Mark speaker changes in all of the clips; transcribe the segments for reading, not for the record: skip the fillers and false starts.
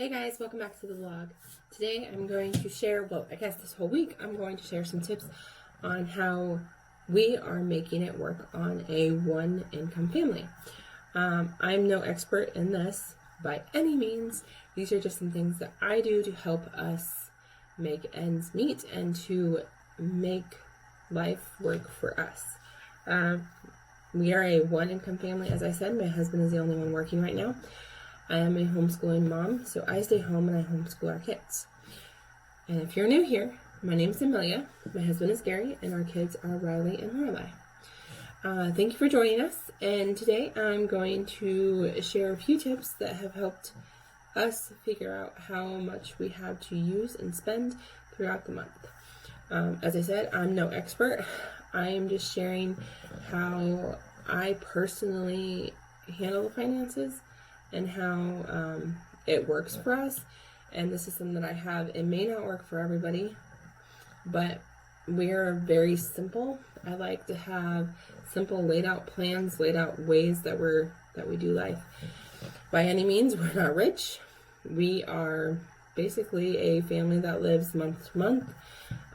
Speaker 1: Hey guys, welcome back to the vlog. Today I'm going to share, this whole week I'm going to share some tips on how we are making it work on a one income family. I'm no expert in this by any means. These are just some things that I do to help us make ends meet and to make life work for us. We are a one income family, as I said. My husband is the only one working right now. I am a homeschooling mom, so I stay home and I homeschool our kids. And if you're new here, my name is Amelia, my husband is Gary, and our kids are Riley and Lorelai. Thank you for joining us, and today I'm going to share a few tips that have helped us figure out how much we have to use and spend throughout the month. As I said, I'm no expert. I am just sharing how I personally handle the finances and how it works for us. And this is something that I have. It may not work for everybody, but we're very simple. I like to have simple laid out plans, laid out ways that we do life. By any means, we're not rich. We are basically a family that lives month to month,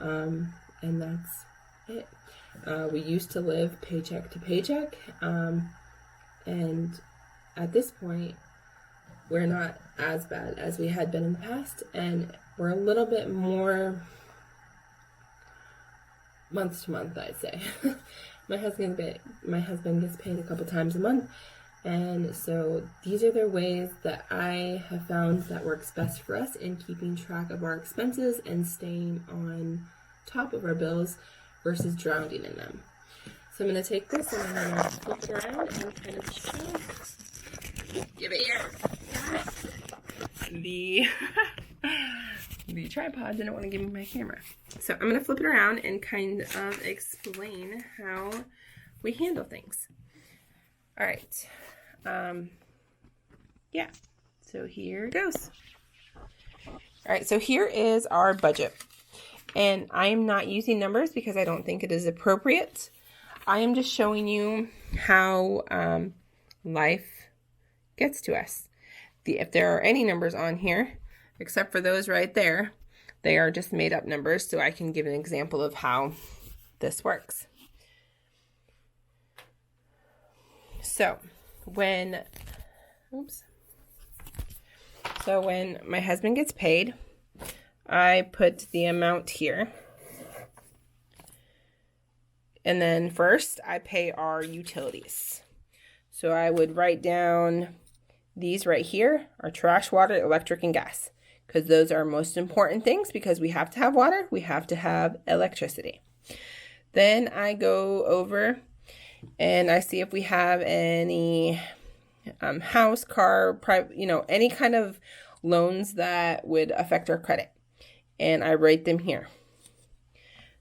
Speaker 1: and that's it. We used to live paycheck to paycheck, and at this point, we're not as bad as we had been in the past, and we're a little bit more month to month, I'd say. My husband gets paid a couple times a month, and so these are the ways that I have found that works best for us in keeping track of our expenses and staying on top of our bills versus drowning in them. So I'm going to take this and I'm going to flip it around and kind of show. Give it here. The tripod didn't want to give me my camera. So I'm going to flip it around and kind of explain how we handle things. All right. Yeah. So here it goes. All right. So here is our budget. And I am not using numbers because I don't think it is appropriate. I am just showing you how life gets to us. If there are any numbers on here, except for those right there, they are just made up numbers, so I can give an example of how this works. So when my husband gets paid, I put the amount here. And then first I pay our utilities. So I would write down these right here are trash, water, electric, and gas, because those are most important things, because we have to have water, we have to have electricity. Then I go over and I see if we have any house, car, private, any kind of loans that would affect our credit. And I write them here.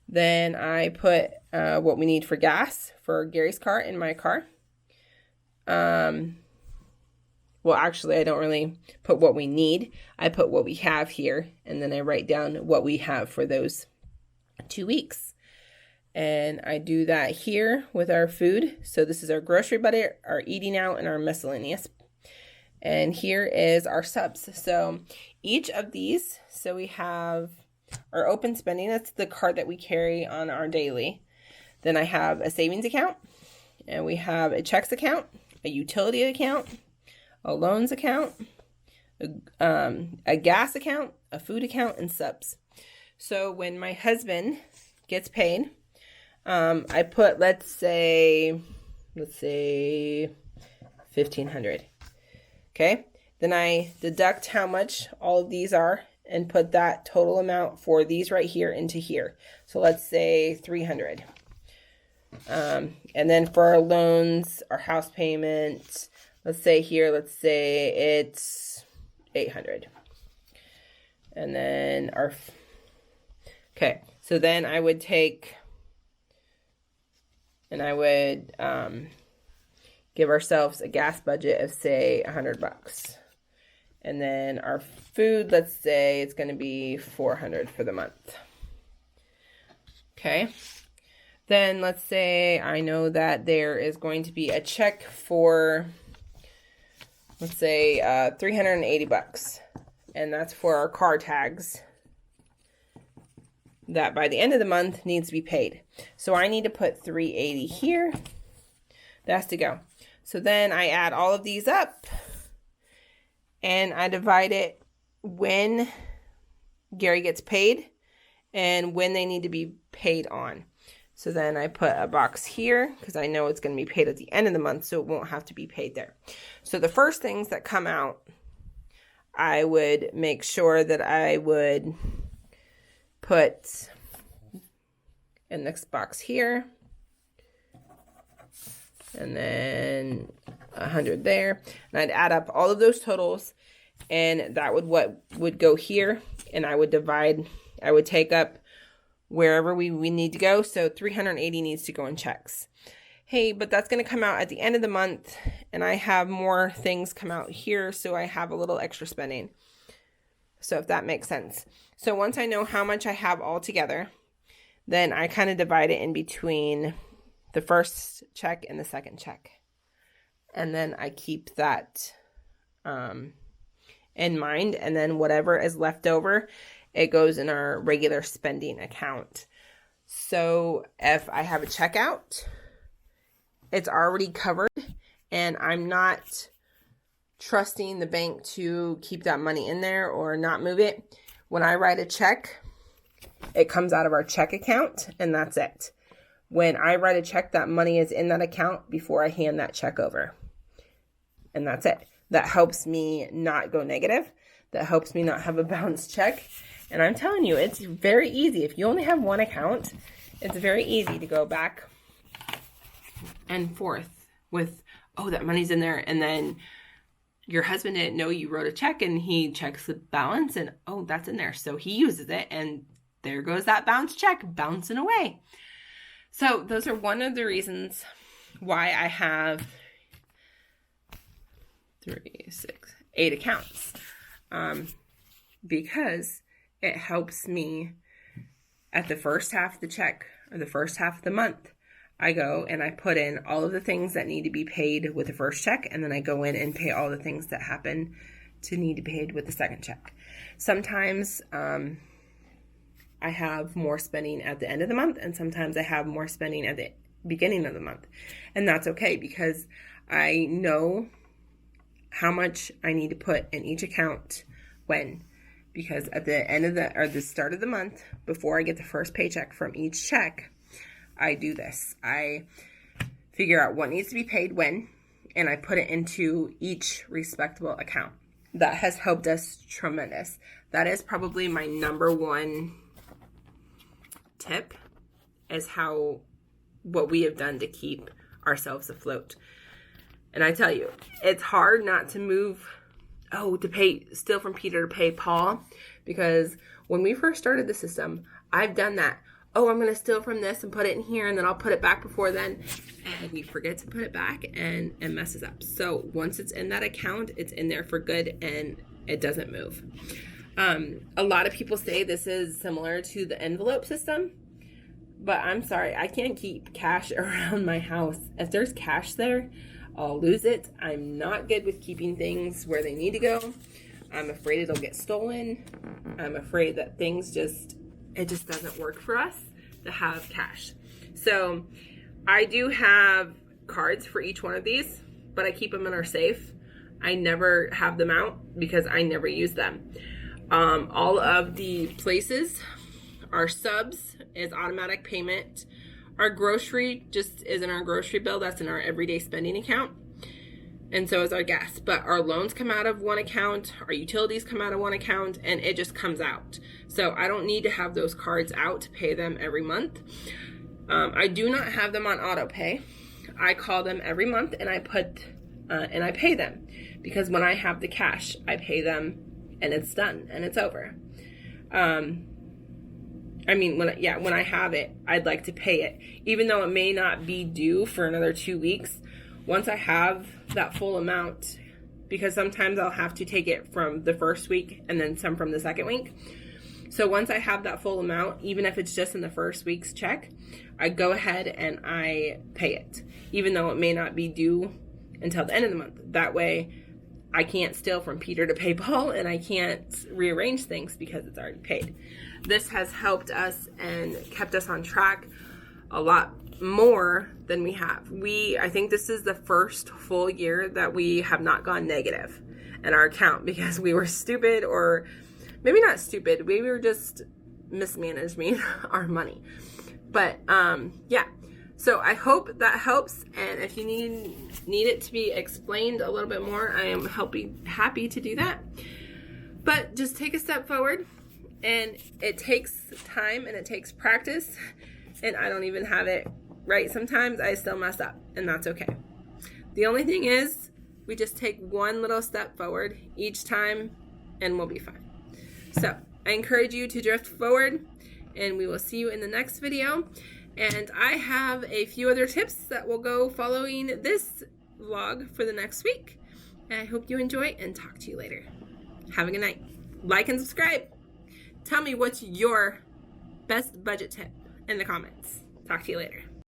Speaker 1: Then I put what we need for gas for Gary's car and my car. Well, actually, I don't really put what we need. I put what we have here, and then I write down what we have for those 2 weeks. And I do that here with our food. So this is our grocery budget, our eating out, and our miscellaneous. And here is our subs. So each of these, so we have our open spending. That's the card that we carry on our daily. Then I have a savings account, and we have a checks account, a utility account, a loans account, a gas account, a food account, and subs. So when my husband gets paid, I put, let's say $1,500. Okay. Then I deduct how much all of these are and put that total amount for these right here into here. So let's say $300. And then for our loans, our house payment, let's say it's $800. And then so then I would take, and I would give ourselves a gas budget of, say, $100. And then our food, let's say it's going to be $400 for the month. Okay. Then let's say I know that there is going to be a check for, let's say $380 and that's for our car tags that by the end of the month needs to be paid. So I need to put $380 here. That's to go. So then I add all of these up and I divide it when Gary gets paid and when they need to be paid on. So then I put a box here because I know it's going to be paid at the end of the month, so it won't have to be paid there. So the first things that come out, I would make sure that I would put in this box here, and then 100 there, and I'd add up all of those totals, and that what would go here, and I would divide, I would take up wherever we need to go. So 380 needs to go in checks. Hey, but that's going to come out at the end of the month, and I have more things come out here, so I have a little extra spending. So if that makes sense. So once I know how much I have all together, then I kind of divide it in between the first check and the second check. And then I keep that in mind, and then whatever is left over, it goes in our regular spending account. So if I have a checkout, it's already covered, and I'm not trusting the bank to keep that money in there or not move it. When I write a check, it comes out of our check account, and that's it. When I write a check, that money is in that account before I hand that check over. And that's it. That helps me not go negative. That helps me not have a bounced check. And I'm telling you, it's very easy. If you only have one account, it's very easy to go back and forth with, oh, that money's in there. And then your husband didn't know you wrote a check, and he checks the balance, and oh, that's in there. So he uses it, and there goes that bounced check bouncing away. So those are one of the reasons why I have 8 accounts. Because it helps me at the first half of the check or the first half of the month. I go and I put in all of the things that need to be paid with the first check, and then I go in and pay all the things that happen to need to be paid with the second check. Sometimes I have more spending at the end of the month, and sometimes I have more spending at the beginning of the month. And that's okay, because I know how much I need to put in each account when. Because at the end of the start of the month, before I get the first paycheck from each check, I do this. I figure out what needs to be paid when, and I put it into each respectable account. That has helped us tremendous. That is probably my number one tip, is what we have done to keep ourselves afloat. And I tell you, it's hard not to move, to steal from Peter to pay Paul, because when we first started the system, I've done that. Oh, I'm going to steal from this and put it in here, and then I'll put it back before then. And we forget to put it back, and it messes up. So once it's in that account, it's in there for good, and it doesn't move. A lot of people say this is similar to the envelope system, but I'm sorry, I can't keep cash around my house. If there's cash there, I'll lose it. I'm not good with keeping things where they need to go. I'm afraid it'll get stolen. I'm afraid that it just doesn't work for us to have cash. So I do have cards for each one of these, but I keep them in our safe. I never have them out because I never use them. All of the places, our subs is automatic payment. Our grocery just isn't our grocery bill. That's in our everyday spending account. And so is our gas. But our loans come out of one account. Our utilities come out of one account. And it just comes out. So I don't need to have those cards out to pay them every month. I do not have them on auto pay. I call them every month and I pay them. Because when I have the cash, I pay them and it's done and it's over. When I have it, I'd like to pay it. Even though it may not be due for another 2 weeks, once I have that full amount, because sometimes I'll have to take it from the first week and then some from the second week. So once I have that full amount, even if it's just in the first week's check, I go ahead and I pay it, even though it may not be due until the end of the month. That way, I can't steal from Peter to pay Paul, and I can't rearrange things because it's already paid. This has helped us and kept us on track a lot more than we have. I think this is the first full year that we have not gone negative in our account because we were stupid, or maybe not stupid, we were just mismanaging our money. But yeah, so I hope that helps, and if you need it to be explained a little bit more, I am happy to do that. But just take a step forward, and it takes time and it takes practice, and I don't even have it right sometimes. I still mess up, and that's okay. The only thing is, we just take one little step forward each time, and we'll be fine. So I encourage you to drift forward, and we will see you in the next video. And I have a few other tips that will go following this vlog for the next week. And I hope you enjoy, and talk to you later. Have a good night. Like and subscribe. Tell me what's your best budget tip in the comments. Talk to you later.